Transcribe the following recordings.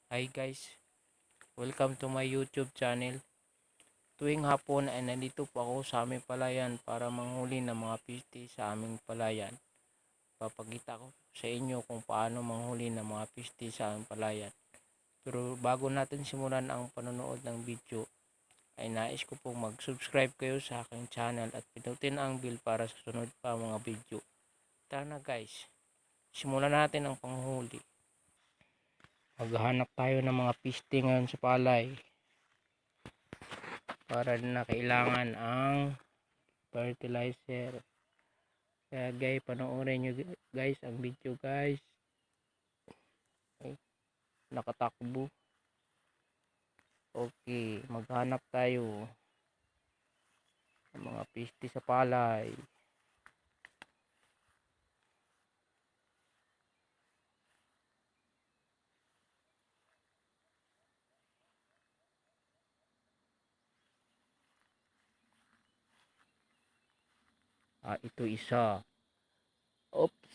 Hi guys, welcome to my YouTube channel. Tuwing hapon ay nandito po ako sa aming palayan para manghuli ng mga fish sa aming palayan. Papakita ko sa inyo kung paano manghuli ng mga fish sa aming palayan. Pero bago natin simulan ang panonood ng video, ay nais ko pong mag-subscribe kayo sa aking channel at pinutin ang bell para sa sunod pa mga video. Tara na guys, simulan natin ang panghuli. Maghahanap tayo ng mga fish ngayon sa palay. Para na kailangan ang fertilizer. Kaya guys, panoorin nyo guys ang video guys. Okay, nakatakbo. Okay, maghanap tayo ng mga fish sa palay. Ito isa. Oops.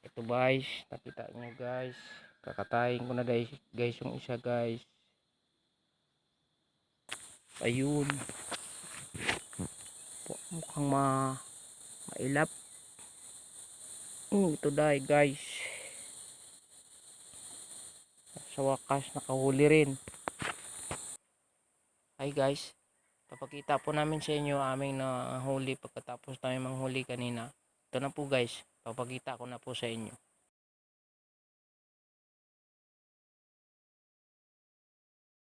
Ito guys, nakita nyo guys. Kakatayin ko na guys yung isa guys. Ayun. Mukhang mailap. Ito dahil guys. Sa wakas nakahuli rin. Hi guys. Papakita po namin sa inyo aming nahuli pagkatapos namin manghuli kanina. Ito na po guys, papakita ko na po sa inyo.